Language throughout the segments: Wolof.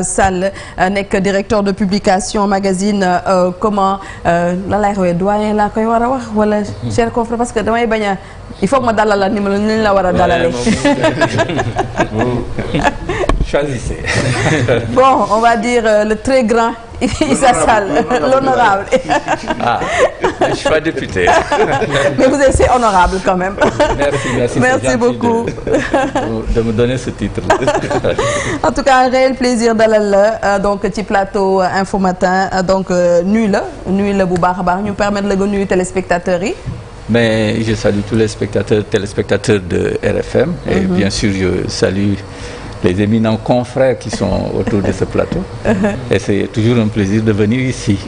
Sall nekk directeur de publication magazine comment la lay xawee doyen laa koy war a wax wala cher confrère parce que damay bañ a il faut que ma dalal la ni ma ñu la war a dalalee. Choisissez. Bon, on va dire le très grand Issa Sall, l'honorable. Ah, je suis pas député. Mais vous êtes honorable quand même. Merci beaucoup de me donner ce titre. En tout cas, un réel plaisir dalal la donc ci plateau Info Matin donc nuyu la bu baax a baax ñu permettre la nga nuyu téléspectateurs yi. Mais je salue tous les téléspectateurs de RFM et bien sûr je salue les éminents confrères qui sont autour de ce plateau. Et c'est toujours un plaisir de venir ici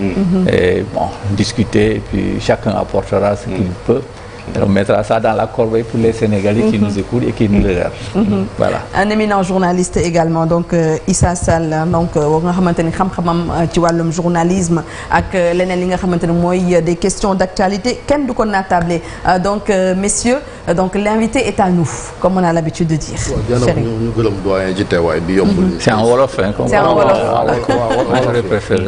et bon, discuter et puis chacun apportera ce qu'il peut. Et on mettra ça dans la corbeille pour les Sénégalais qui nous écoutent et qui nous regardent. Voilà. Un éminent journaliste également donc Issa Sall donc nga xamante ni xam-xamam ci wàllum journalisme ak leneen li nga xamante ne mooy des questions d'actualité kenn du ko naatable donc messieurs donc l'invité est à nous comme on a l'habitude de dire. Chéri ñu gërëm doyen ci teewaay bi yombul. C'est en wolof hein. C'est en wolof. J'aurais préféré.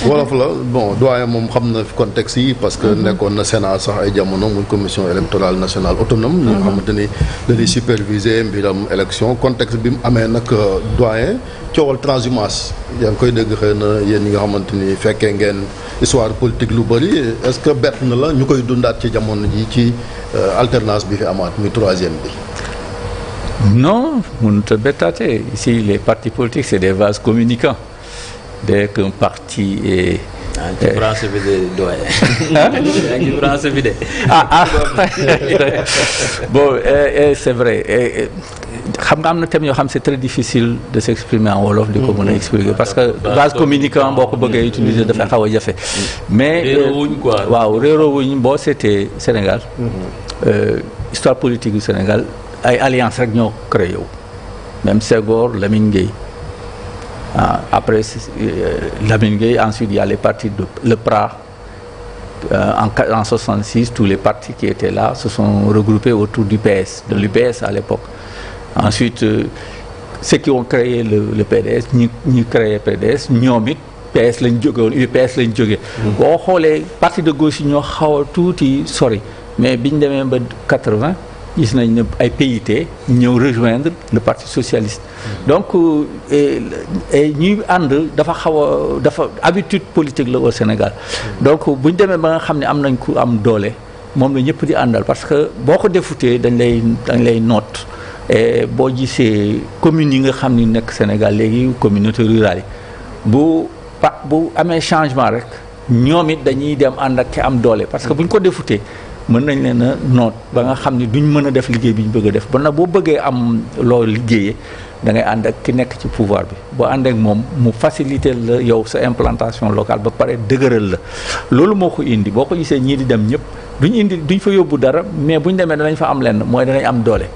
Wolof la bon doyen moom xam na contexte yi parce que nekkoon na Sénat sax ay jamono muy commission électorale nationale autonome ñu xamante ni dañuy superviser mbiram élection contexte bi mu amee nag doyen coowal transhumance yaa ngi koy dégg xëy na yéen ñi nga xamante ni fekkee ngeen histoire politique lu bëri est-ce que bett na la ñu koy dundaat ci jamono ji ci alternance bi fi amaat muy troisième bi. Non, mënut a bettaate ici les partis politiques c'est des vases communicants dès qu'un parti est ci français bi de doyen. ci français bi de. Bon c'est vrai xam nga am na thème yoo xam c'est très difficile de s'exprimer en wolof di ko mën a expliquer parce que vase communicant boo ko bëggee utiliser dafay xaw a jafe. mais réeroowuñ quoi. waaw réeroowuñ boo seetee Sénégal. Histoire politique du Sénégal ay alliance rek ñoo créé wu même Senghor Lamine Gueye. Après Lamine Gueye ensuite il y a les partis de le PRA en 66 tous les partis qui étaient là se sont regroupés autour du PS de l'UPS à l'époque ensuite ceux qui ont créé le PDS ñi créé PDS ñoom it PS lañ jóge woon UPS lañ jóge boo xoolee parti de gauche yi ñoo xaw a tuuti sori mais biñ demee ba 80 gis nañ ne ay PIT ñëw rejoindre le parti socialiste donc ñuy ànd dafa xaw a dafa habitude politique la au Sénégal donc bu ñu demee ba nga xam ne am nañ ku am doole moom la ñëpp di àndal parce que boo ko defutee dañ lay noot et boo gisee communes yi nga xam ni nekk Sénégal léegi communauté rurale yi bu amee changement rek ñoom it dañuy dem ànd ak ki am doole parce que bu ñu ko defutee mën nañ leen a noot ba nga xam ne duñ mën a def liggéey bi ñu bëgg a def ba nag boo bëggee am loo liggéeyee da ngay ànd ak ki nekk ci pouvoir bi boo ànd ak moom mu faciliter la yow sa implantation locale ba pare dëgëral la loolu moo ko indi boo ko gisee ñii di dem ñëpp duñ fa yóbbu dara mais buñ demee danañ fa am lenn mooy danañ am doole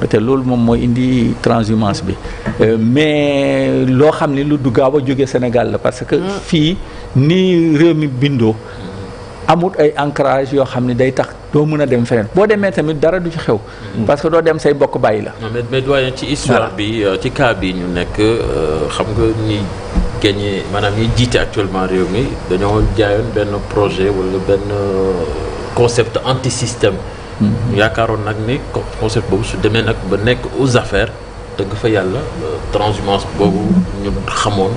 te loolu moom mooy indi transhumance bi mais loo xam ne lu du gaaw a jógee Sénégal la parce que fii ni réew mi bindoo amut ay ancrage yoo xam ne day tax doo mën a dem feneen boo demee tamit dara du ci xew parce que doo dem say bokk bàyyi la. non mais doyen ci histoire bi ci cas bi ñu nekk xam nga ñi gagné maanaam ñi jiite actuellement réew mi dañoo jaayoon benn projet wala benn concept anti système. yaakaaroon nag ni concept boobu su demee nag ba nekk aux affaires dëgg fa yàlla transhumance boobu ñu xamoon.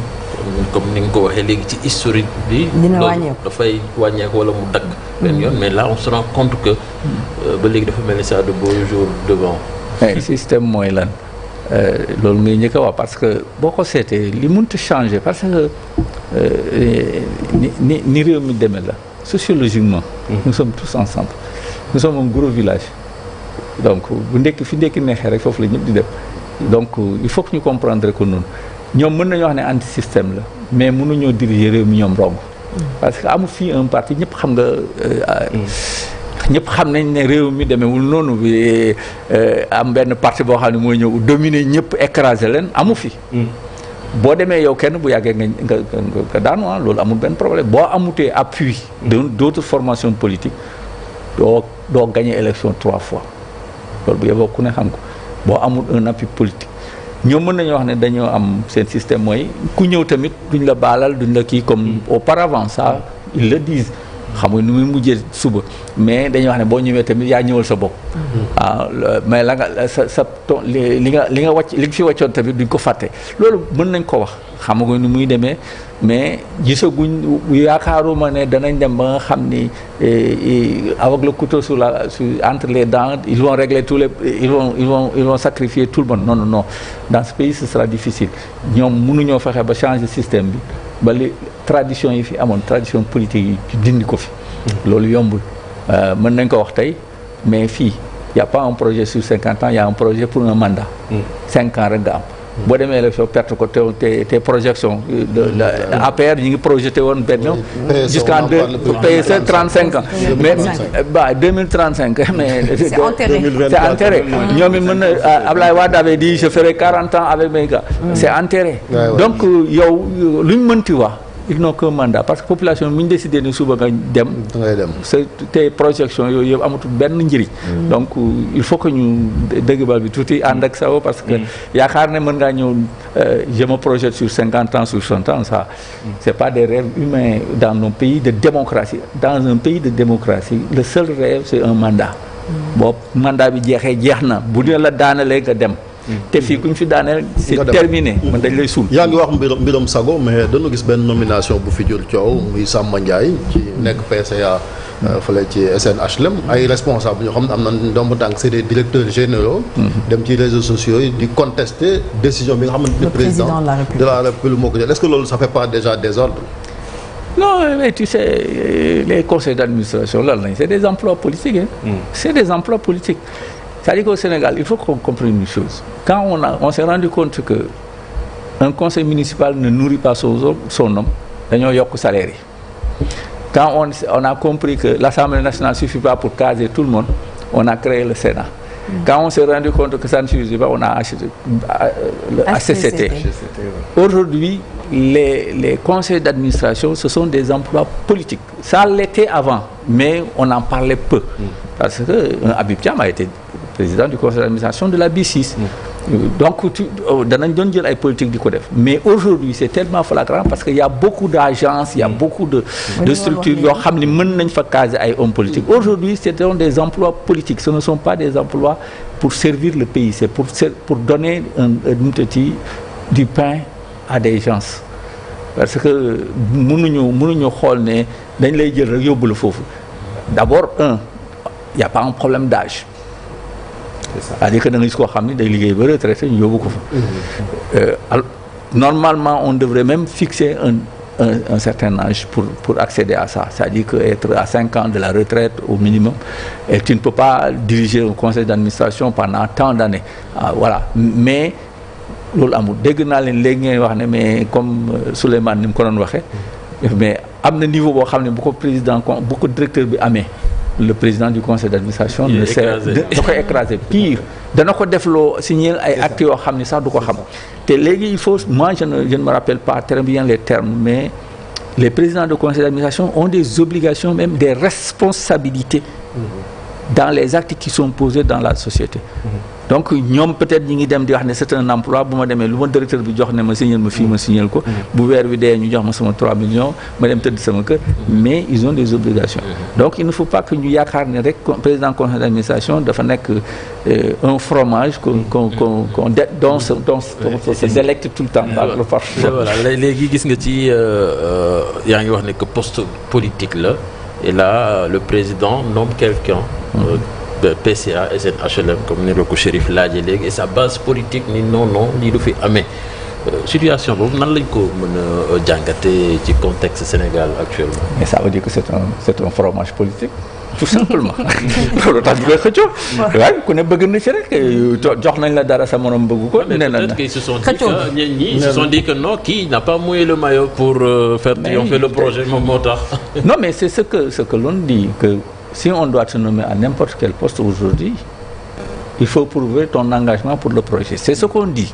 comme ni nga ko waxee léegi ci historique bi loolu dafay wàññeeku wala mu dagg benn yoon mais là on se rend compte que ba léegi dafa mel ni ça de beaux jours devant système mooy lan loolu ngay njëkk a wax parce que boo ko seetee li mënut changer parce que ni réew mi demee la sociologiquement nous sommes tous ensemble nous sommes un gros village donc fi ndekki neexee rek foofu la ñëpp di dem donc il faut que ñu comprendre que noonu ñoom mën nañu wax ne anti système la mais mënuñoo diriger réew mi ñoom rong parce que amul fii un parti ñëpp xam nga ñëpp xam nañ ne réew mi demeewul noonu bi am benn parti boo xam ne mooy ñëw dominer ñëpp écraser leen amu fi boo demee yow kenn bu yàggee nga daanu loolu amul benn problème boo amutee appui d'autres formations politiques doo gagner élection 3 fois loolu bu yeboo ku ne xam ko boo amul un appui politique ñoom mën nañu wax ne dañoo am seen système mooy ku ñëw tamit duñ la baalal duñ la kii comme auparavant ça ils le disent xam nga nu muy mujjee suba mais dañuy wax ne boo ñëwee tamit yaa ñëwal sa bopp. Mais la nga sa ton li nga wàcc li nga fi wàccoon tamit duñ ko fàtte loolu mën nañ ko wax xamaguñ nu muy demee mais gisaguñ yaakaaruma ne danañ dem ba nga xam ni avec le couteau entre les dents ils vont régler tous les ils vont sacrifier tout le monde non dans ce pays ce sera difficile ñoom mënuñoo fexe ba changer système bi ba li tradition yi fi amoon tradition politique yi dindi ko fi. loolu yombul mën nañ ko wax tey mais fii y a pas un projet sur 50 ans y a un projet pour un mandat. 5 ans rek nga am. boo demee élection perte ko te projection de APR ñi ngi projeté woon benn jusqu'en PSE 35 ans mais 2035 mais c'est enterré ñoom it mën na Ablaye Wade avait dit je ferai 40 ans avec mes gars c'est enterré donc yow luñ mënti wax ils n'ont qu'un mandat parce que population bi ñu décidé ne suba nga dem te projection yooyu yëpp amatul benn njëriñ donc il faut que ñu dëgg bal bi tuuti ànd ak sawo parce que yaakaar ne mën ngaa ñëw je me projette sur 50 ans sur 60 ans ça c'est pas des rêves humains dans nos pays de démocratie dans un pays de démocratie le seul rêve c'est un mandat boobu mandat bi jeex na bu dina la daanalee nga dem te fii ku ñu fi daaneel c'est terminé man dañ lay suul. yaa ngi wax mbiram sago mais dañu gis benn nomination bu fi jur coow muy Samba Ndiaye ci nekk PCA fële ci SNHLM ay responsable ñoo xam ne am na ndomb tànk c'est des directeurs généraux dem ci réseaux sociaux yi di contester décision bi nga xamante ne président de la République moo ko jël est-ce que loolu ça fait pas déjà désordre? Non mais tu sais les conseils d'administration lan lañ c'est des emplois politiques c'est des emplois politiques. C'est-à-dire qu'au Sénégal, il faut qu'on comprenne une chose. Quand on s'est rendu compte que un conseil municipal ne nourrit pas son homme, dañoo yokk salaire yi. Quand on a compris que l'Assemblée nationale ne suffit pas pour caser tout le monde, on a créé le Sénat. Quand on s'est rendu compte que ça ne suffisait pas, on a acheté le HCCT. Aujourd'hui, les conseils d'administration, ce sont des emplois politiques. Ça l'était avant, mais on en parlait peu. Parce que Habib Thiam a été président du conseil d'administration de la B6. Donc danañ doon jël ay politique di ko def mais aujourd'hui c'est tellement flagrant parce que y a beaucoup d'agences il y a beaucoup de structures yoo xam ne mën nañ fa caser ay hommes politiques aujourd'hui c'est des emplois politiques ce ne sont pas des emplois pour servir le pays c'est pour donner du pain à des gens parce que mënuñu xool ne dañ lay jël rek yóbbu la foofu d'abord il y a pas un problème d'âge c'est-à-dire que da nga gis koo xam ne day liggéey ba retraité ñu yóbbu ko fa normalement on devrait même fixer un certain âge pour accéder à ça c'est-à-dire que être à 5 ans de la retraite au minimum et tu ne peux pas diriger un conseil d'administration pendant tant d'années voilà mais loolu amul dégg naa leen léegi ngeen wax ne mais comme Souleymane ni mu ko doon waxee mais am na niveau boo xam ne bu ko directeur bi amee le président du conseil d'administration ne sait da koy écraser pire dana ko defloo signer ay actes yoo xam ne sax du ko xam te léegi il faut moi je ne me rappelle pas très bien les termes mais les présidents de conseil d'administration ont des obligations même des responsabilités dans les actes qui sont posés dans la société donc ñoom peut-être ñi ngi dem di wax ne c'est un emploi bu ma demee lu ma directeur bi jox ne ma signal ma fii ma signal ko bu weer bi dee ñu jox ma sama 3 millions ma dem tëdd sama kër mais ils ont des obligations donc il ne faut pas que ñu yaakaar ne rek président conseil d'administration dafa nekk un fromage dont se délecte tout le temps par le parti. Voilà léegi gis nga ci yaa ngi wax ne que poste politique la et là le président nomme quelqu'un PCA SNHLM comme ni la ko Chérif laajee léegi et sa base politique ni non lii du fi amee situation boobu nan lañ ko mën a jàngatee ci contexte Sénégal actuellement. mais ça veut dire que c'est un fromage politique tout simplement loolu tax ñu koy xëccoo waaye ku ne bëgg na ci rek jox nañ la dara sa morom bëgg ko. nee na peut-être qu'ils se sont dit que ñenn ñi se sont dit que non kii n'a pas mouillé le maillot pour faire triompher le projet moom moo tax. non mais c'est ce que l'on dit que si on doit te nommer à n'importe quel poste aujourd'hui il faut prouver ton engagement pour le projet c'est ce qu'on dit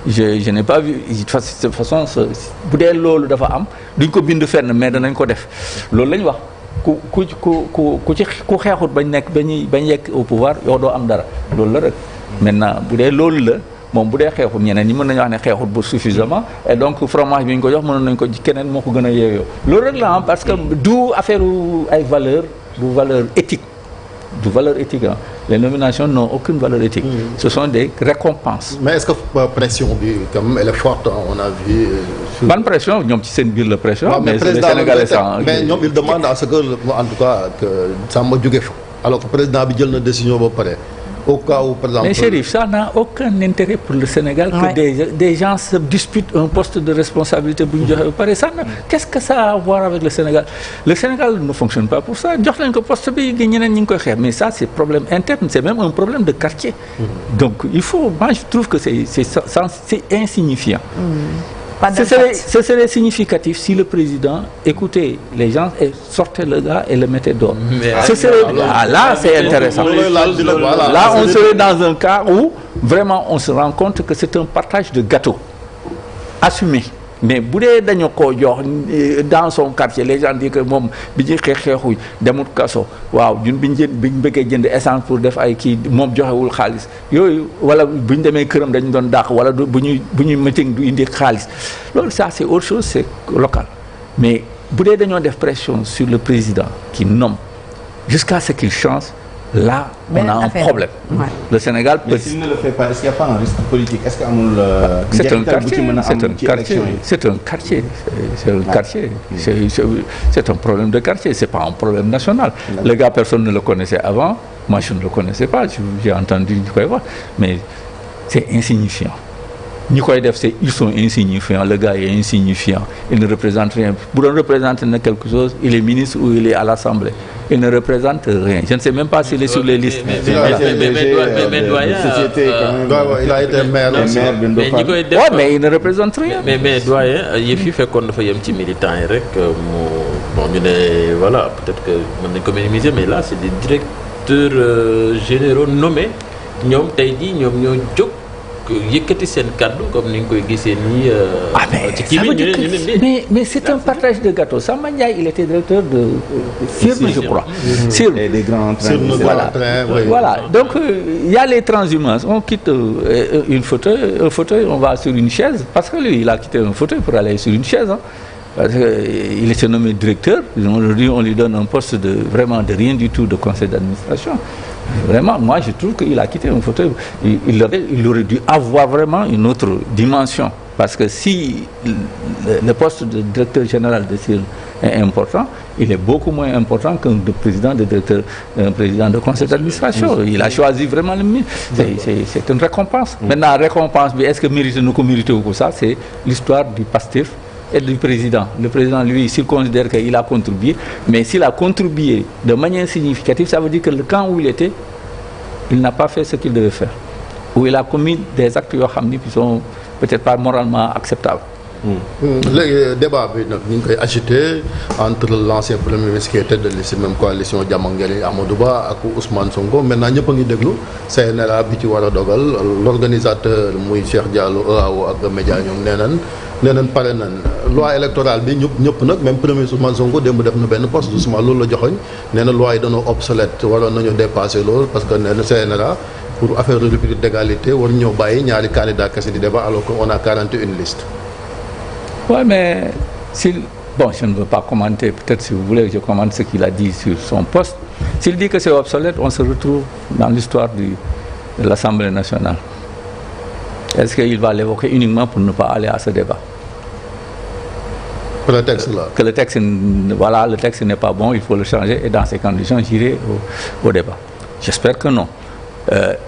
je n'ai pas vu de toute façon bu dee loolu dafa am duñ ko bind fenn mais danañ ko def loolu lañ wax ku xeexut bañ nekk bañ yegg au pouvoir yow doo am dara loolu la rek maintenant bu dee loolu la moom bu dee xeexut ñeneen ñi mën nañu wax ne xeexut bu suffisamment et donc fromage bi ñu ko jox mënoon nañu ko keneen moo ko gën a yeeyoo loolu rek la parce que du affaire ay valeur du valeur éthique du valeur éthique ah les nominations n'ont aucune valeur éthique. Ce sont des récompenses. Mais est-ce que pression bi quand même elle est forte on a vu. ban pression ñoom ci seen biir la pression. Ouais, mais les président Sénégalais sans mais ñoom il demande à ce que en tout cas que Samba jóge fa alors que président bi jël na décision ba pare au cas où par exemple. Mais Chérif, ça n'a aucun intérêt pour le Sénégal que des gens se disputent un poste de responsabilité bu ñu joxe ba pare ça qu'est-ce que ça a à voir avec le Sénégal? Le Sénégal ne fonctionne pas pour ça jox nañ ko poste bi ñeneen ñi ngi koy xeex mais ça c'est problème interne c'est même un problème de quartier. Donc il faut moi je trouve que c'est insignifiant. Ce serait significatif si le président écoutait les gens et sortait le gars et le mettait dehors. Là c'est intéressant. Là on serait dans un cas où vraiment on se rend compte que c'est un partage de gâteau assumé. Mais bu dee dañu koo jox dans son quartier les gens disent que moom bi ñuy xeexuñ demut kaso waaw ñun biñ bëggee jënd essence pour def ay kii moom joxewul xaalis yooyu wala bu ñu demee këram dañu doon dàq wala bu ñuy meeting du indi xaalis loolu ça c'est autre chose c'est local mais bu dee dañoo def pression sur le président qui nomme jusqu'à ce qu'il change là on a un problème. Ouais. Le Sénégal peut. Mais s'il ne le fait pas, est-ce qu'il n'y a pas un risque politique? Est-ce qu'il y a c'est un quartier. C'est un problème de quartier. C'est pas un problème national. Le gars, personne ne le connaissait avant. Moi, je ne le connaissais pas. J'ai entendu quoi voir. Mais c'est insignifiant. Ils sont insignifiants. Le gars est insignifiant. Il ne représente rien. Pour représenter quelque chose, il est ministre ou il est à l'Assemblée. Il ne représente rien. Je ne sais même pas s'il est sur les listes. Mais doyen, il a été maire. Mais il ne représente rien. Mais doyen, il fait qu'on fait un petit militant bon, voilà, peut-être que on est comme minimiser, mais là c'est des directeurs généraux nommés. Ñom tay di ñom ñoo jóg yëkkati seen kaddu comme ni nga koy gisee nii. Mais c'est un partage de gâteau. Samba Ndiaye il était directeur de firme je crois. Et des grands trains. Voilà. Donc il y a les transhumances. On quitte un fauteuil, on va sur une chaise parce que lui il a quitté un fauteuil pour aller sur une chaise. Hein. Parce qu'il était nommé directeur. Aujourd'hui on lui donne un poste de rien du tout de conseil d'administration. Vraiment, moi je trouve qu'il a quitté un fauteuil. Il aurait dû avoir vraiment une autre dimension. Parce que si le poste de directeur général de CIR est important, il est beaucoup moins important qu'un président de conseil d'administration. Il a choisi vraiment le mieux. C'est une récompense. Maintenant, récompense, est-ce que mérite ou mérite ou ça, c'est l'histoire du PASTEF et du président. Le président, lui, s'il considère qu'il a contribué, mais s'il a contribué de manière significative, ça veut dire que le camp où il était, il n'a pas fait ce qu'il devait faire. Ou il a commis des actes qui sont peut-être pas moralement acceptables. Le débat bi nag ñu ngi koy agité entre l'ancien premier ministre qui était de la même coalition Diamangeli Amadou Ba ak Ousmane Sonko maintenant ñëpp a ngi déglu CNRA bi ci war a dogal l'organisateur muy Cheikh Diallo EAO ak média ñoom nee nañ pare nañ loi électorale bi ñëpp nag même premier ministre Ousmane Sonko démb def na benn poste doucement loolu la joxoñ nee na loi yi dañoo obsolète waroon nañu dépasser loolu parce que nee na CNRA pour affaire de rupture d'égalité war ñëw bàyyi ñaari candidat kese di débat alors qu'on a 41 listes. Oui, mais je ne veux pas commenter, peut-être si vous voulez que je commente ce qu'il a dit sur son poste. S'il dit que c'est obsolète, on se retrouve dans l'histoire de l'Assemblée nationale. Est-ce qu'il va l'évoquer uniquement pour ne pas aller à ce débat? Le texte là. Que le texte n'est pas bon, il faut le changer et dans ces conditions, j'irai au débat. J'espère que non.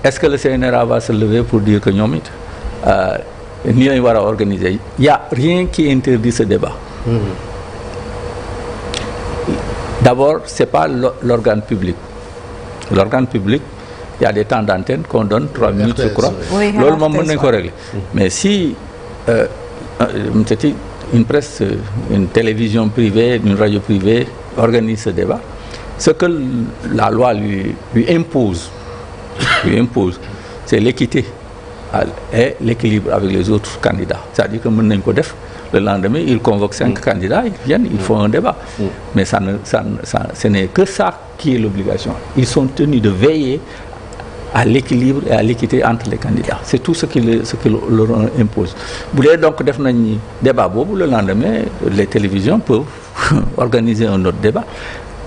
Est-ce que le CNRA va se lever pour dire que non, ni lañu war a organiser il y a rien qui interdit ce débat. D'abord c'est pas l'organe public. L'organe public il y a des temps d'antenne qu'on donne 3 minutes je crois. Loolu moom mën nañu ko régler. Mais si c'était une presse, une télévision privée, une radio privée organise ce débat, ce que la loi lui impose, c'est l'équité et l'équilibre avec les autres candidats. C'est-à-dire que le lendemain, il convoque 5 candidats, ils viennent, ils font un débat. Mais ce n'est que ça qui est l'obligation. Ils sont tenus de veiller à l'équilibre et à l'équité entre les candidats. C'est tout ce qui leur impose. Bu dee donc def nañ débat boobu le lendemain les télévisions peuvent organiser un autre débat.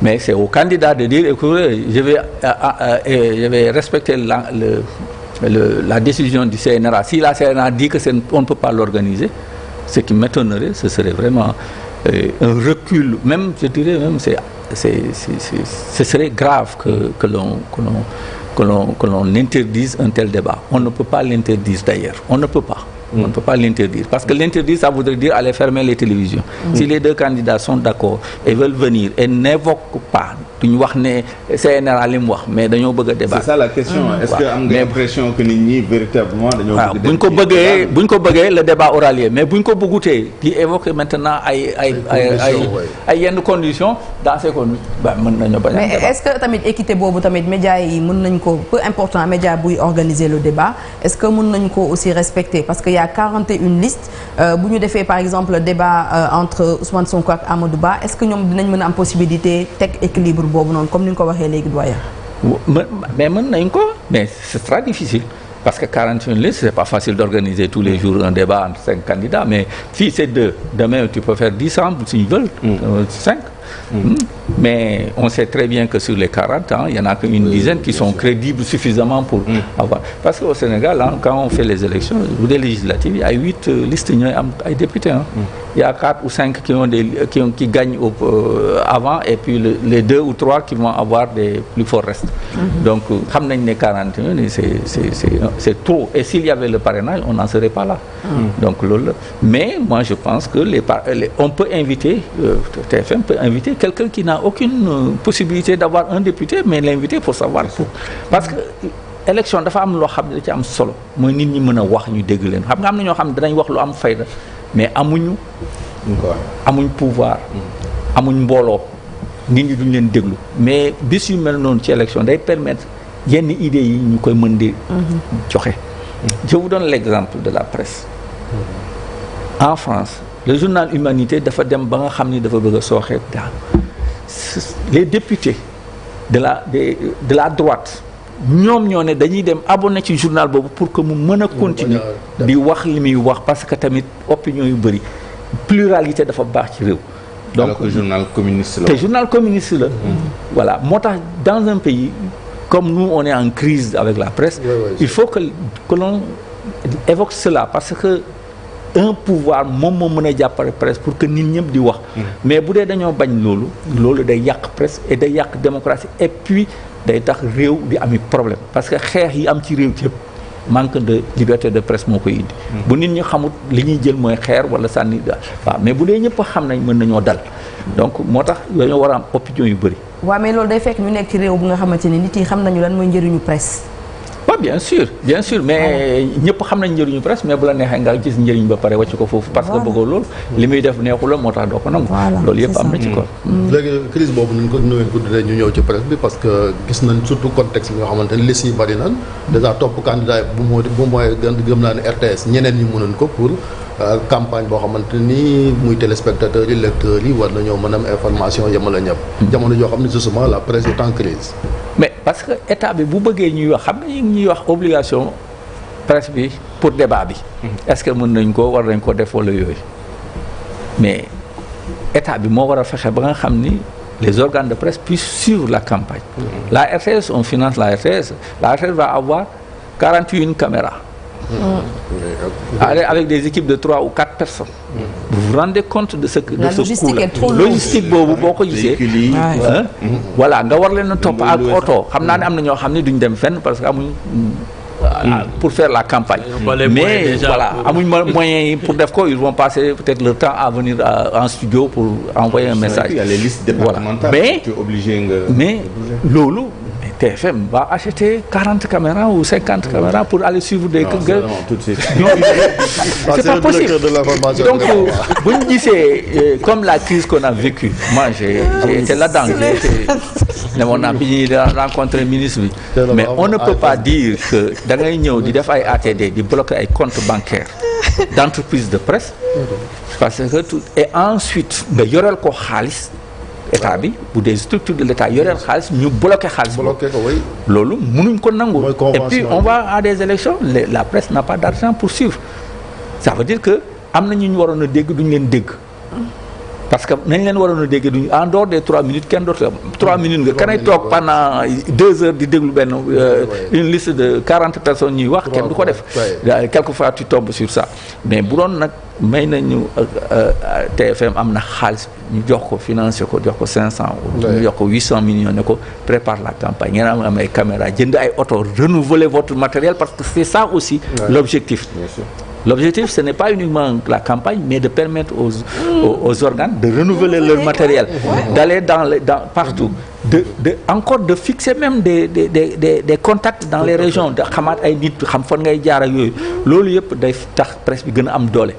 Mais c'est au candidat de dire écoutez, je vais respecter la décision du CNRA. Si la CNRA dit que on ne peut pas l'organiser, ce qui m'étonnerait, ce serait vraiment un recul. Même, je dirais même, ce serait grave que l'on interdise un tel débat. On ne peut pas l'interdire d'ailleurs. On ne peut pas. On ne peut pas l'interdire. Parce que l'interdire, ça voudrait dire aller fermer les télévisions. Si les deux candidats sont d'accord et veulent venir et n'évoquent pas, duñu wax ne CNRA li mu wax mais dañoo bëgg a débat. C'est ça la question. Est-ce que am nga impression que nit ñi véritablement dañoo bëgg buñ ko bëggee le débat aura lieu mais buñ ko bëggutee di évoquer maintenant ay yenn conditions dans ces conditions mën nañu bañ. Mais est-ce que tamit équité boobu tamit médias yi mën nañ ko peu important média buy organiser le débat est-ce que mën nañ ko aussi respecter parce que y a 41 listes bu ñu defee par exemple le débat entre Ousmane Sonko ak Amadou Ba est-ce que ñoom dinañ mën a am possibilité teg équilibre boobu noonu comme ni nga ko waxee léegi doyen. mais mën nañ ko mais c'est très difficile parce que 41 listes c'est pas facile d'organiser tous les jours un débat entre 5 candidats mais fii c'est 2 demain tu peux faire 10 ans s'ils veulent 5 mais on sait très bien que sur les 40 ans il y en a qu'une dizaine qui sont crédibles suffisamment pour avoir parce que au Sénégal quand on fait les élections ou des législatives il y a 8 listes ñooy am ay députés il y a 4 ou 5 qui gagnent avant et puis les 2 ou 3 qui vont avoir des plus forts restes donc xam nañ ne 41 c'est trop et s'il y avait le parrainage on n'en serait pas là donc loolu mais moi je pense que on peut inviter TFM peut inviter quelqu'un qui n'a aucune possibilité d'avoir un député mais l'inviter pour savoir tout parce que élection dafa am loo xam ne da ci am solo mooy nit ñi mën a wax ñu dégg leen xam nga am na ñoo xam ne danañ wax lu am fayda mais amuñ pouvoir amuñ mbooloo nit ñi duñ leen déglu mais bis yu mel noonu ci élection day permettre yenn idées yi ñu koy mën di joxe je vous donne l'exemple de la presse en France le journal Humanité dafa dem ba nga xam ni dafa bëgg a sooxee daal les députés de la droite ñoom ñoo ne dañuy dem abonné ci journal boobu pour que mu mën a continuer di wax li muy wax parce que tamit opinion yu bëri pluralité dafa baax ci réew. donc journal communiste la. te journal communiste la. voilà moo tax dans un pays comme nous on est en crise avec la presse. il faut que l'on évoque cela parce que. un pouvoir moom moo mën a jàppale presse pour que nit ñëpp di wax mais bu dee dañoo bañ loolu day yàq presse et day yàq démocratie et puis day tax réew di ami problème parce que xeex yi am ci réew yëpp manque de liberté de presse moo koy indi bu nit ñi xamut li ñuy jël mooy xeer wala sànni waaw mais bu dee ñëpp xam nañ mën nañoo dal donc moo tax dañoo war a am opinion yu bëri waaw mais loolu day fekk ñu nekk ci réew bu nga xamante ni nit yi xam nañu lan mooy njëriñu presse bien sûr mais ñëpp xam nañ njëriñu presse mais bu la neexee nga gis njëriñ ba pare wàcc ko foofu parce que bëggoo loolu li muy def neexu la moo tax doo ko nangu loolu yëpp am na ci ko léegi crise boobu nu ngeen ko tuddee ñu ñëw ci presse bi parce que gis nañ surtout contexte bi nga xamante ne liste yi bari nañ déjà topp candidat bu mooy gëm naa ne RTS ñeneen ñi mënoon ko pour campagne boo xamante ni muy téléspectateurs yi lecteurs yi war nañoo mën a am information yemale ñëpp jamono joo xam ne justement la presse est en crise mais parce que état bi bu bëggee ñuy wax xam nga ñuy wax obligation presse bi pour débat bi est-ce que mën nañ ko war nañ ko def wala yooyu mais état bi moo war a fexe ba nga xam ni les organes de presse puissent suivre la campagne la RTS on finance la RTS va avoir 41 caméras avec des équipes de 3 ou 4 personnes vous vous rendez compte de ce coût logistique boobu boo ko gisee voilà nga war leen a topp ak oto xam naa ne am na ñoo xam ne duñ dem fenn parce que amuñ pour faire la campagne mais voilà amuñ moyens yi pour def ko ils vont passer peut-être leur temps à venir en studio pour envoyer un message il y a les listes départementales mais loolu TFM va acheter 40 caméras ou 50 caméras pour aller suivre des c'est pas possible donc bu ñu gisee comme la crise qu'on a vécue moi j'ai été là-dedans demoon naa bi ñuy rencontrer ministre bi mais on ne peut pas dire que da ngay ñëw di def ay ATD di bloquer ay comptes bancaires d'entreprise de presse parce que tout et ensuite nga yoreel ko xaalis état bi bu des structures de l'état yoreel xaalis ñu bloqué xaalis bloqué ko oui. loolu mënuñ ko nangu. Mooy et puis convention on va à des élections la presse n'a pas d'argent pour suivre ça veut dire que am na ñu waroon a dégg duñu leen dégg parce que nañ leen waroon a dégg duñu en dehors des 3 minutes kenn dootu am 3 minutes nga kanay toog pendant 2 heures di déglu benn une liste de 40 personnes ñuy wax kenn du ko def quelquefois tu tombes sur ça mais bu doon nag may nañu TFM am na xaalis ñu jox ko financé ko jox ko 500 ñu jox ko 800 millions ne ko prépare la campagne ngeen am ay caméra jënd ay oto renouveler votre matériel parce que c'est ça aussi l'objectif. L'objectif, ce n'est pas uniquement la campagne, mais de permettre aux organes de renouveler leur matériel, d'aller partout, encore de fixer même des contacts dans les régions, de xamaat ay nit xam fan ngay jaar ak yooyu loolu yëpp day tax presse bi gën a am doole.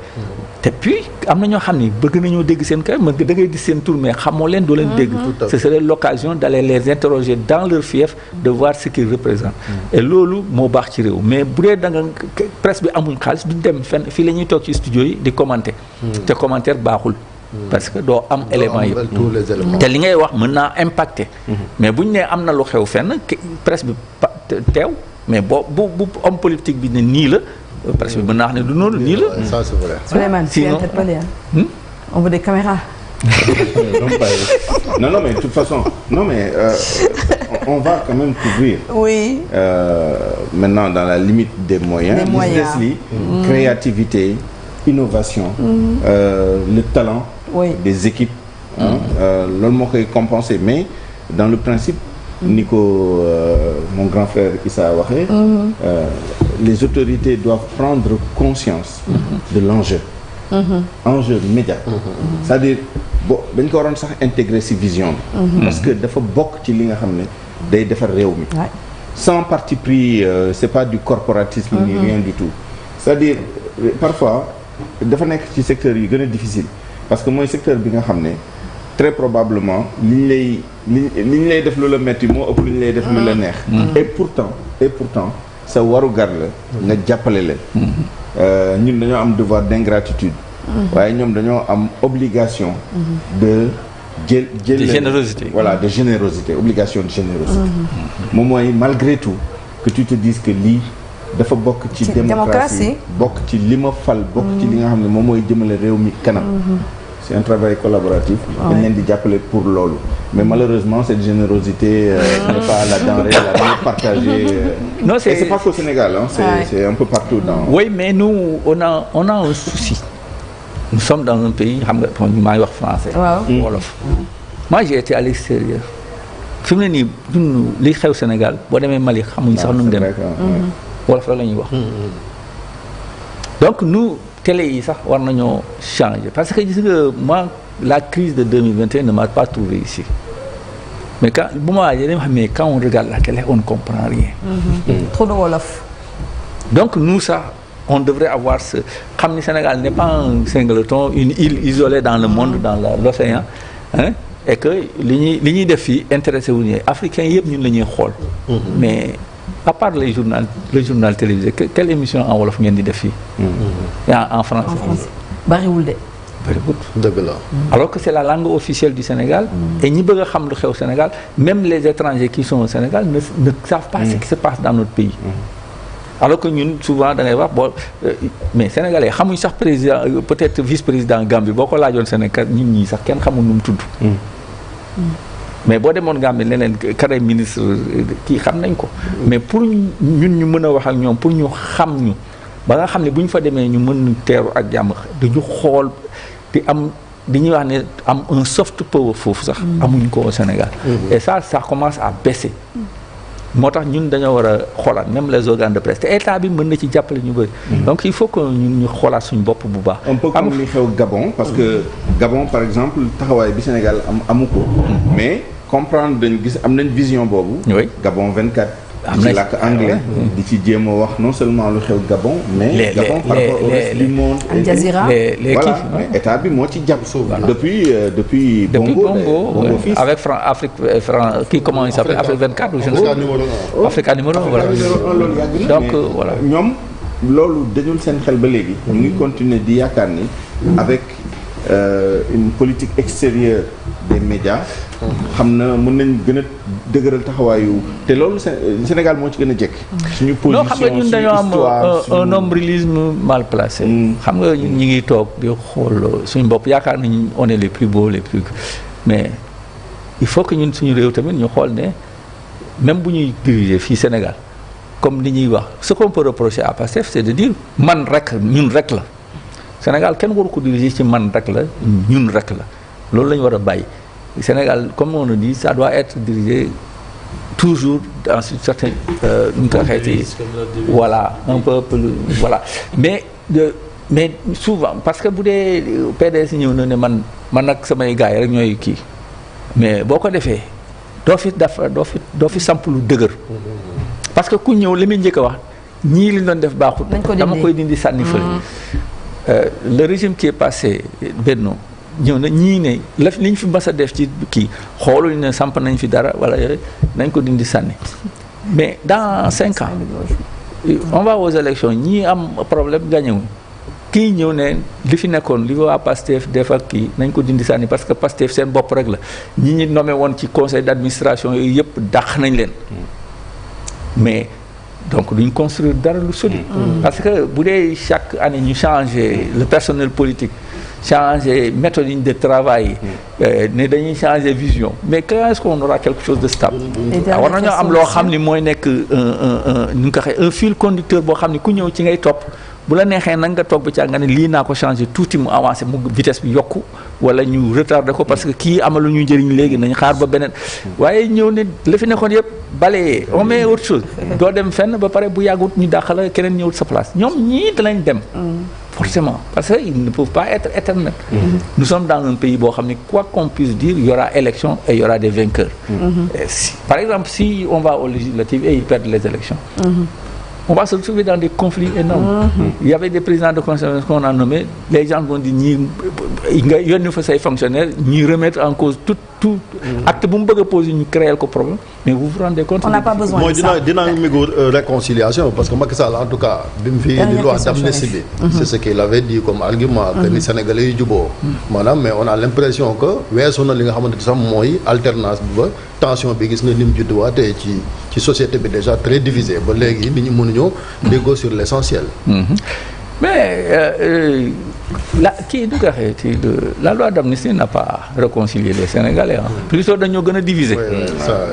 te puis am na ñoo xam ni bëgg nañoo dégg seen kër mën da ngay gis seen tur mais xamoo leen doo leen dégg. Ce serait l'occasion d'aller les interroger dans leur fief de voir ce qu'ils représentent. Et loolu moo baax ci réew mais bu dee da nga presse bi amuñ xaalis duñ dem fenn fii la ñuy toog ci studio yi di commenter. te commentaire baaxul. parce que doo am éléments yi te li ngay wax mën naa impacter. mais buñ nee am na lu xew fenn presse bi teew mais bu homme politique bi ne nii la. Parce que mën naa wax ne du noonu nii la. Ça c'est vrai. Souleymane, tu es interpellé hein? On veut des caméras. non mais de toute façon non mais on va quand même couvrir. Oui. Maintenant dans la limite des moyens. Des moyens. Créativité, innovation. Le talent. Oui. Des équipes. Loolu moo koy compenser mais dans le principe. ni ko mon grand frère Issa waxee. Les autorités doivent prendre conscience de l'enjeu. Enjeu média. C'est-à-dire bon dañ ko waroon sax intégrer ci vision bi. parce que dafa bokk ci li nga xam ne day defar réew mi. sans parti pris c'est pas du corporatisme ni rien du tout. C'est-à-dire parfois dafa nekk ci secteur yi gën a difficile parce que mooy secteur bi nga xam ne très probablement li ñu lay def lu la metti moo ëpp lu ñu lay def lu la neex. et pourtant sa warugar la nga jàppale leen. ñun dañoo am devoir d'ingratitude. waaye ñoom dañoo am obligation. de jël de générosité. Voilà de générosité obligation de générosité. moom mooy malgré tout que tu te dises que lii dafa bokk ci démocratie bokk ci li ma fal bokk ci li nga xam ne moom mooy jëmale réew mi kanam. C'est un travail collaboratif. dañ leen di jàppale pour loolu. Mais malheureusement cette générosité n'est pas la denrée la mieux partagée. Non, c'est pas qu'au Sénégal hein, c'est un peu partout dans. Oui, mais nous on a un souci. Nous sommes dans un pays xam nga maa ngi wax français. wolof. Moi j'ai été à l'extérieur. fi mu ne nii ñun li xew Sénégal boo demee Mali xamuñ sax nu mu dem. wolof la ñuy wax. Donc nous. Télé yi sax war nañoo changer parce que gis nga moi la crise de 2021 ne m'a pas trouvé ici mais quand bu ma waajee dama xam ne quand on regarde la télé on ne comprend rien. Trop de wolof. Donc nous ça on devrait avoir ce xam ni Sénégal n'est pas un singleton une île isolée dans le monde dans l'océan hein et que li ñuy def fii intéressé wu ñu africains yëpp ñun la ñuy xool. Mais à part le journal télévisé quelle émission en wolof ngeen di def fii. en français. bariwul de. bariwul dëgg la. alors que c'est la langue officielle du Sénégal. et ñi bëgg a xam lu xew Sénégal même les étrangers qui sont au Sénégal ne savent pas ce qui se passe dans notre pays. alors que ñun souvent da ngay wax mais sénégalais xamuñ sax président peut-être vice-président Gambie boo ko laajoon Sénégal ñi sax kenn xamul nu mu tudd. mais boo demoon Gambie leneen kare ministre kii xam nañ ko. mais pour ñun ñu mën a wax ak ñoom pour ñu xam ñu ba nga xam ne bu ñu fa demee ñu mën teeru ak jàmm dañu xool di ñuy wax ne am un soft power foofu sax. amuñ ko au Sénégal. et ça commence à baisser. moo tax ñun dañoo war a xoolaat même les organes de presse te état bi mën na ci jàppale ñu bëri. donc il faut que ñun ñu xoolaat suñu bopp bu baax. un peu comme li xew Gabon parce que Gabon par exemple taxawaay bi Sénégal amu ko. mais comprendre dañu gis am nañ vision boobu. oui Gabon 24. am di ci làkk anglais. di ci jéem a wax non seulement lu xew Gabon. mais Gabon par rapport au reste du monde. Al Jazeera voilà mais état bi moo ci jàpp. depuis Bongo fils avec Afrique kii comment il s'appelle Afrique 24 ou je ne sais pas. Africa numéro voilà. donc voilà. ñoom loolu dañul seen xel ba léegi. ñu ngi continuer di yaakaar ni avec une politique extérieure des médias. xam na mën nañ gën a dëgëral taxawaayu te loolu Sénégal moo ci gën a jekk. suñu position non xam nga ñun dañoo am un nombrilisme mal placé. xam nga ñun ñi ngi toog di xool suñu bopp yaakaar nañu on est les plus beaux les plus mais il faut que ñun suñu réew tamit ñu xool ne même bu ñuy diriger fii Sénégal comme li ñuy wax ce qu'on peut reprocher à Pastef c'est de dire man rek ñun rek la Sénégal kenn waru ko diriger ci man rek la ñun rek la loolu la ñu war a bàyyi. Sénégal comme on le dit ça doit être dirigé toujours dans une certaine voilà un peu voilà mais souvent parce que bu dee PDS ñëw na ne man ak samay gars yi rek ñooy kii mais boo ko defee doo fi samp lu dëgër parce que ku ñëw li muy njëkk a wax ñii li doon def baaxul dama koy dindi sànni fële le régime qui est passé Benno ñëw na ñii ne li ñu fi mas a def ci kii xooluñu ne samp nañ fi dara wala yooyu nañ ko dindi sànni mais dans 5 ans on va aux élections ñii am problème gagné wuñ kii ñëw ne li fi nekkoon li waa Pastef def ak kii nañ ko dindi sànni parce que Pastef seen bopp rek la ñi nommé woon ci conseil d'administration yooyu yëpp dàq nañ leen mais donc duñ construire dara lu solide parce que bu dee chaque année ñu changer le personnel politique changer méthode de travail ne dañuy changer vision mais quand est-ce qu'on aura quelque chose de stable war nañoo am loo xam ni mooy nekk nu nga ko waxee un fil conducteur boo xam ni ku ñëw ci ngay topp bu la neexee nag nga toog ba ca nga ne lii naa ko changer tuuti mu avancé mu vitesse bi yokku wala ñu retardé ko parce que kii amalu ñu njëriñ léegi nañ xaar ba beneen waaye ñëw ne la fi nekkoon yëpp balayé on met autre chose doo dem fenn ba pare bu yàggut ñu dàqala keneen ñëwut sa place ñoom ñii danañ dem forcément parce que ils ne peuvent pas être éternels nous sommes dans un pays boo xam ne quoi qu'on puisse dire il y aura élection et il y aura des vainqueurs par exemple si on va aux législatives et ils perdent les élections on va se retrouver dans des conflits énormes il y avait des présidents de conseil qu'on a nommé les gens vont dire ñii nga yónni fa say fonctionnaires ñuy remettre en cause tout acte bu mu bëgg a poser ñu créer ko problème mais vous vous rendez compte on n'a pas besoin de ça mooy dynamique réconciliation parce que Macky Sall en tout cas bi mu fi li loi d'amnistie bi c'est ce qu'il avait dit comme argument que ni Sénégalais yu juboo maanaam mais on a l'impression que weesu na li nga xamante ni sax mooy alternance bi ba tension bi gis nga ni mu judduwaatee ci société bi déjà très divisée ba léegi nit ñi mënuñoo déggoo sur l'essentiel mais la loi d'amnistie n'a pas réconcilié les Sénégalais plutôt dañoo gën a diviser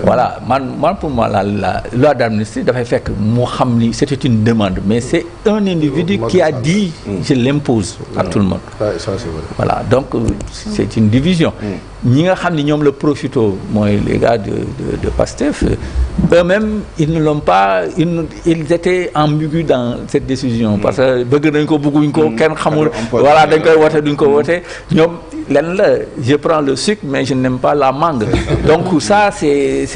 voilà man pour moi la loi d'amnistie dafay fekk moo xam ni c'était une demande mais c'est un individu qui a dit je l'impose à tout le monde voilà donc c'est une division ñi nga xam ni ñoom la profito mooy les gars de Pastef eux-mêmes ils ne l'ont pas ils étaient ambigus dans cette décision parce que bëgg nañ ko bëgguñ ko kenn xamul voilà dañ koy wote duñ ko wote ñoom lenn la je prends le sucre mais je n'aime pas la mangue donc ça c'est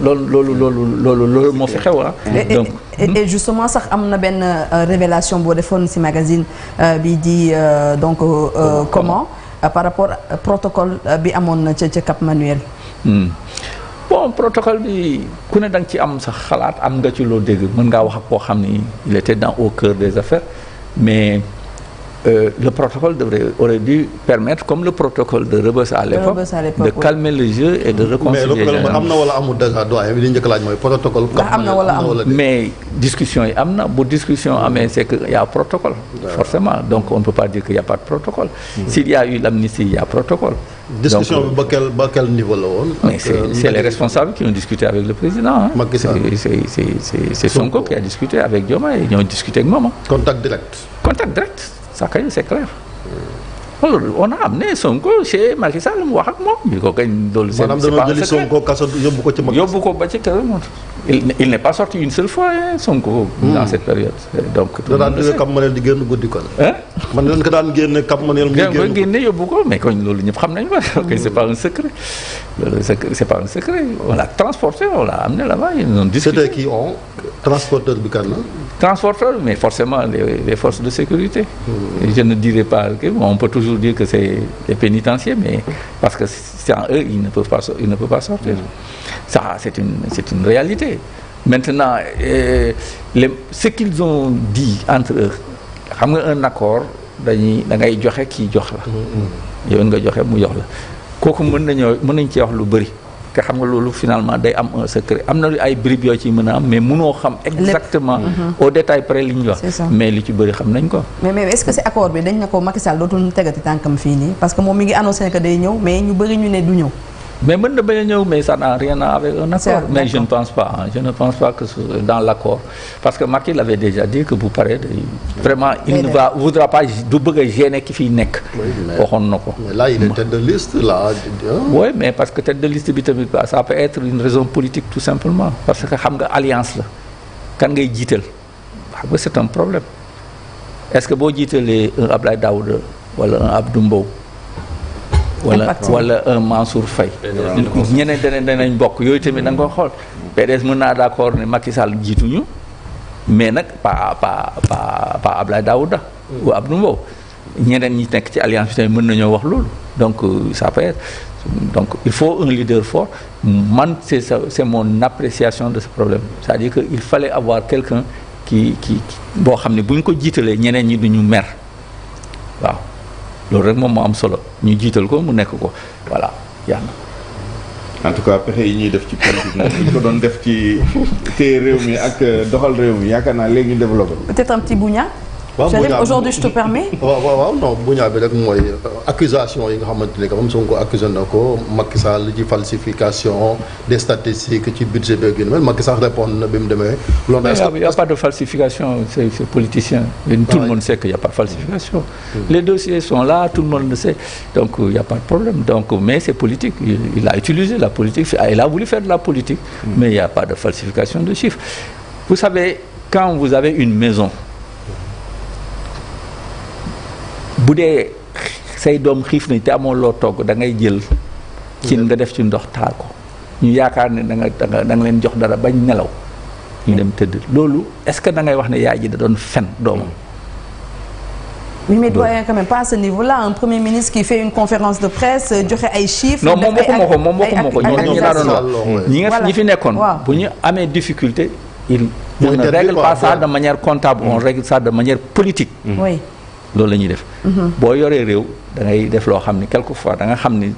loolu moo fi xew donc et justement sax am na benn révélation boo defoon ci magazine bi di donc comment par rapport protocole bi amoon ca Cap Manuel bon protocole bi ku ne da nga ci am sax xalaat am nga ci loo dégg mën ngaa wax ak koo xam ni il était au cœur des affaires mais le protocole aurait dû permettre comme le protocole de Rebeuss à l'époque de calmer le jeu et de réconcilier mais am na wala amul déjà doyen bi li njëkk laaj mooy protocole am na wala amul mais discussion yi am na bu discussion amee c'est que y a protocole forcément donc on ne peut pas dire qu'il y a pas de protocole s'il y a eu l'amnistie il y a protocole discussion bi ba quel niveau la woon mais c'est les responsables qui ont discuté avec le président c'est Sonko qui a discuté avec Diomaye ils ont discuté avec moom contact direct ça kay c'est clair alors on a amené Sonko chez Macky Sall mu wax ak moom bi ko kañ loolu maanaam dana jëli Sonko kaso yóbbu ko ci Macky yóbbu ko ba ci kër il n'est pas sorti une seule fois Sonko dans cette période donc da daan jóge Cap Manuel di génn guddi kon man leen ko daan génne Cap Manuel mu génne yóbbu ko mais koñ loolu ñëpp xam nañ ko que c'est pas un secret loolu c'est pas un secret on l'a transporté on l'a amené là-bas ils ont discuté c'était qui on transporteur bi kan la transporteur mais forcément les forces de sécurité je ne dirais pas que on peut toujours dire que c'est les pénitenciers mais parce que sans eux ils ne peuvent pas sortir ça c'est une réalité maintenant ce qu'ils ont dit entre eux xam nga un accord da ngay joxe kii jox la. yow nga joxe mu jox la kooku mën nañ ci wax lu bëri. te xam nga loolu finalement day am un secret am na ay bribes yoo ci mën a am mais mënoo xam exactement au détail près li ñu wax mais li ci bëri xam nañ ko mais est-ce que si accord bi dañ ne ko Macky Sall dootul tegati tànkam fii nii parce que moom mi ngi annoncé que day ñëw mais ñu bëri ñu ne du ñëw mais mën na bañ a ñëw mais ça n'a rien à voir avec un accord mais je ne pense pas que dans l'accord parce que Macky l'avait déjà dit que bu paree vraiment il ne voudra pas du bëgg a gêner ki fiy nekk waxoon na ko mais là il est tête de liste là oui mais parce que tête de liste bi tamit ça peut être une raison politique tout simplement parce que xam nga alliance la kan ngay jiital xam nga c'est un problème est-ce que boo jiitalee un Abdoulaye Daouda wala un Abdou Mbow wala un Mansour Faye ñeneen danañ bokk yooyu tamit da nga koy xool PDS mën naa d'accord ne Macky Sall jiituñu mais nag pas Abdoulaye Daouda ou Abdou Mbow ñeneen ñi nekk ci alliance bi tamit mën nañoo wax loolu donc ça peut être donc il faut un leader fort man c'est mon appréciation de ce problème c'est-à-dire que il fallait avoir quelqu'un qui boo xam ne bu ñu ko jiitalee ñeneen ñi duñu mer waaw loolu rek moom moo am solo ñu jiital ko mu nekk ko voilà yaa en tout cas pexe yi ñuy def ci politique moom bu ñu ko doon def ci téye réew mi ak doxal réew mi yaakaar naa léegi ñu développé. peut-être un petit Bougna. waaw Bougna aujourd'hui je te permets. waaw non Bougna bi rek mooy accusation yi nga xamante ne comme Sonko accusé na ko Macky Sall ci falsification des statistiques ci budget beeg yu ni mel Macky Sall répondre na bi mu demee. loolu il y a pas de falsification c'est politicien. tout le monde sait qu'il y a pas de falsification. Les dossiers sont là tout le monde le sait donc il y a pas de problème donc mais c'est politique il a utilisé la politique il a voulu faire de la politique. Mais il y a pas de falsification de chiffres. Vous savez quand vous avez une maison. bu dee say doom xiif nañ te amoo loo togg da ngay jël cin nga def ci ndox taal ko ñu yaakaar ne da nga leen jox dara bañ nelaw ñu dem tëdd loolu est-ce que da ngay wax ne yaay ji da doon fen doomam. oui mais doyen quand même pas à ce niveau-là un premier ministre qui fait une conférence de presse joxe ay chiffres. non moom waxuma ko ñi daa doon wax ñi fi nekkoon. bu ñu amee difficulté on ne règle pas ça de manière comptable on règle ça de manière politique. oui. loolu la ñuy def boo yoree réew da ngay def loo xam ni quelquefois da nga xam ni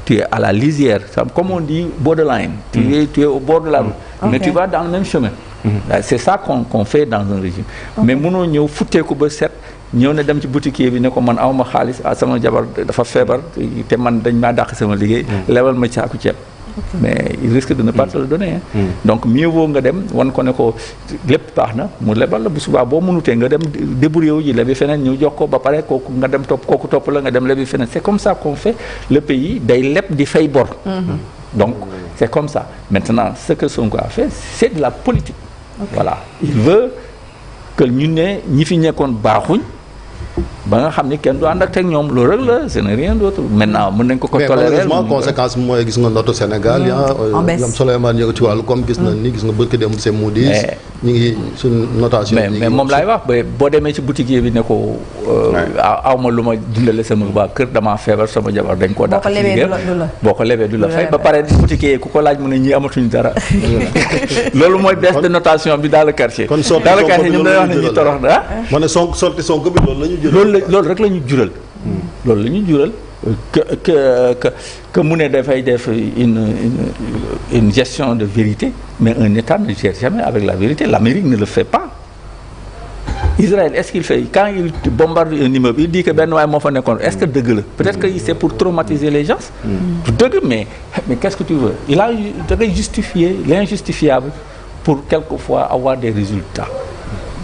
tu es à la lisière comme on dit borderline tu es au bord de la route mais tu vas dans le même chemin c'est ça qu'on fait dans un régime mais mënoo ñëw futteeku ba set ñëw na dem ci boutiquier bi ne ko man awma xaalis sama jabar dafa feebar te man dañ maa dàq sama liggéey lewal ma caaku ceeb mais il risque de ne pas te le donner donc mieux vaut nga dem wan ko ne ko lépp baax na mu lebal la bu subaa boo mënutee nga dem débrouiller wu ji lebi feneen ñu jox ko ba pare kooku nga dem topp la nga dem lebi feneen c'est comme ça qu'on fait le pays day leb di fay bor donc c'est comme ça maintenant ce que Sonko a fait c'est de la politique voilà il veut que ñu ne ñi fi nekkoon baaxuñ ba nga xam ni kenn du ànd ak teg ñoom loolu rek la ce n'est rien d'autre maintenant mën nañ ko tolérer mais malheureusement conséquence bi mooy gis nga notu Sénégal ñoom Souleymane ñëw ci wàllu comme gis na ni gis nga bëgg dem c'est Moody's ñu ngi suñu notation mais moom laay wax boo demee ci boutique bi ne ko awma lu ma dundale sama waa kër damaa feebar sama jabar dañ koo dàq boo ko lebee du la fay ba pare boutique ku ko laaj mu ne ñi amatuñ dara loolu mooy baisse de notation bi dans le quartier dans le quartier ñun dañuy wax ne ñu torox da ma ne sorti Sonko bi loolu rek la ñu jural loolu la ñu jural que mu ne dafay def une gestion de vérité mais un État ne gère jamais avec la vérité l'Amérique ne le fait pas Israël est-ce qu'il fait quand il bombarde un immeuble il dit que benn waay moo fa nekkoon est-ce que dëgg la peut-être que c'est pour traumatiser les gens du dëgg mais qu'est-ce que tu veux il a da ngay justifier l'injustifiable pour quelquefois avoir des résultats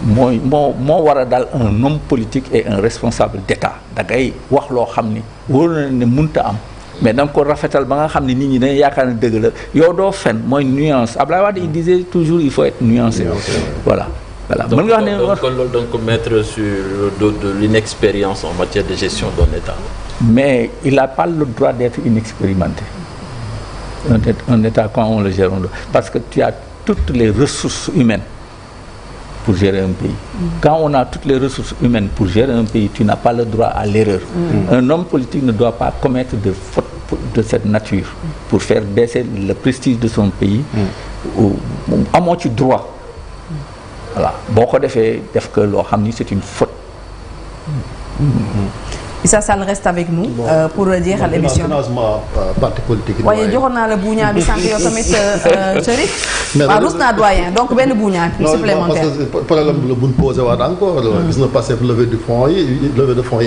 moo war a dal un homme politique et un responsable d'État da ngay wax loo xam ni wóor na ne mënta am mais da nga ko rafetal ba nga xam ne nit ñi dañuy yaakaar ne dëgg la yow doo fen mooy nuance Abdoulaye Wade il disait toujours il faut être nuancé voilà mën nga wax ne donc mettre sur le dos de l'inexpérience en matière de gestion d'un État mais il n'a pas le droit d'être inexpérimenté un État quand on le gère parce que tu as toutes les ressources humaines pour gérer un pays. Quand on a toutes les ressources humaines pour gérer un pays, tu n'as pas le droit à l'erreur. Un homme politique ne doit pas commettre de fautes de cette nature pour faire baisser le prestige de son pays. Amoo ci droit. Voilà boo ko defee def que loo xam ni c'est une faute. Issa Sall reste avec nous pour jeexal émission financement parti politique yi. waaye joxoon naa la buuñaa bi sànq yow tamit Chérif. waaw rus naa doyen donc benn buuñaa supplémentaire. parce que problème bi la buñ posé waat encore. gis na passé levée de fonds yi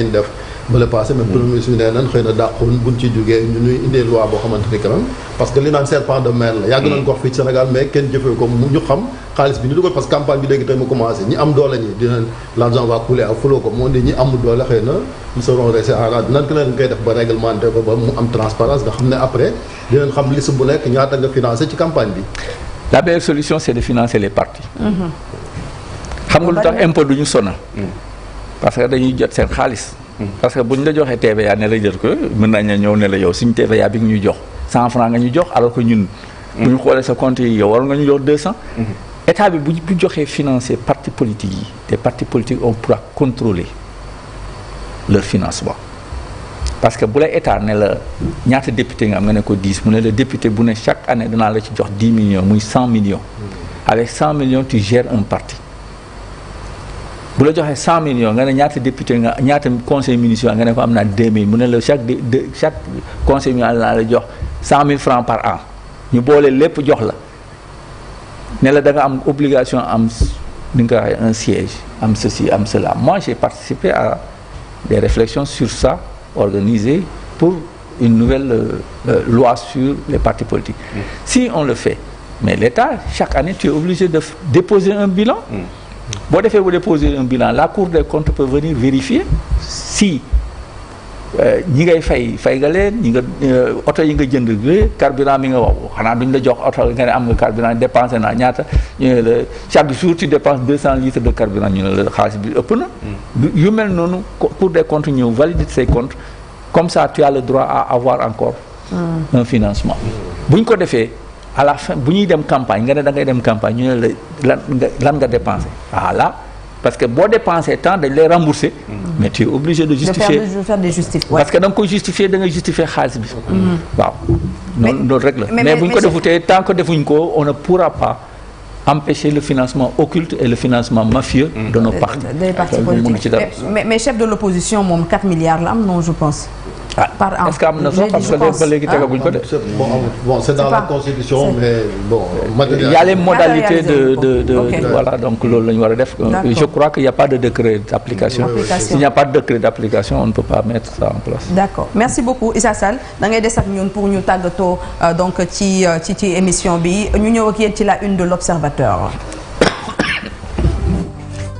ñu def. ba le passé même premier ministre nee nañ xëy na dàqoon buñ ci jógee ñu ñuy indee loi boo xamante ni quand même parce que li naan serpent de mer la yàgg nañ ko wax fii ci Sénégal mais kenn jëfee ko mu ñu xam xaalis bi ñu dugal parce que campagne bi dégg tey mu commencé ñi am doole ñi dinañ l'argent va couler à flot ko moo di ñi amul doole xëy na ils seront restés en rade nan ko leen koy def ba réglementé ko ba mu am transparence nga xam ne après dinañ xam liste bu nekk ñaata nga financé ci campagne bi. La meilleure solution c'est de financer les partis. xam nga lu tax impôt du ñu sonal. parce que dañuy jot seen xaalis. parce que bu ñu la joxee TVA ne la jël ko mën nañ ñëw ne la yow suñu TVA bi nga ñu jox 100 francs nga ñu jox alors que ñun. bu ñu xoolee sa compte yi yow war nga ñu jox 200. état bi bu joxee financer partis politiques yi des partis politiques on pourra contrôler leur financement. parce que bu la état ne la ñaata député nga am nga ne ko 10 mu ne la député bu ne chaque année danaa la ci jox 10 millions muy 100 millions. avec 100 millions tu gères un parti. bu la joxee 100 millions nga ne ñaata député nga ñaata conseil municipal nga ne ko am naa 2000 mu ne la chaque conseil municipal naa la jox 100 000 francs par an ñu boole lépp jox la ne la da nga am obligation am ni nga ko waxee un siège am ceci am cela moi j'ai participé à des réflexions sur ça organisées pour une nouvelle loi sur les partis politiques. Si on le fait mais l'État chaque année tu es obligé de déposer un bilan. boo defee bu déposer un bilan la Cour des comptes peut venir vérifier si ñi ngay fay nga leen ñi nga oto yi nga jënd carburant mi nga wax xanaa duñ la jox oto nga ne am nga carburant dépensé naa ñaata ñu ne la chaque jour tu dépenses 200 litres de carburant ñu ne la xaalis bi ëpp na. yu mel noonu Cour des comptes ñëw valider say comptes comme ça tu as le droit à avoir encore un financement. buñ ko defee. à la fin bu ñuy dem campagne nga ne da ngay dem campagne ñu ne la lan nga dépensé là parce que boo dépensé tant dañ lay rembourser. mais tu es obligé de justifier de faire des justificatifs. parce que da nga koy justifier da ngay justifier xaalis bi. waaw loolu rek la. mais bu ñu ko defutee tant que defuñ ko on ne pourra pas empêcher le financement occulte et le financement mafieux de nos partis. des partis politiques mais chef de l'opposition moom 4 milliards la am non je pense. par an est-ce que am na sax parce que ba léegi tegaguñ ko de. bon c'est dans la constitution mais bon. il y a les modalités de voilà donc loolu la ñu war a def. je crois qu'il n'y a pas de décret d'application. S'il n'y a pas de décret d'application on ne peut pas mettre ça en place. D'accord merci beaucoup Issa Sall da ngay des ak ñun pour ñu tàggatoo donc ci émission bi ñu ñëw ak yéen ci la une de l'Observateur.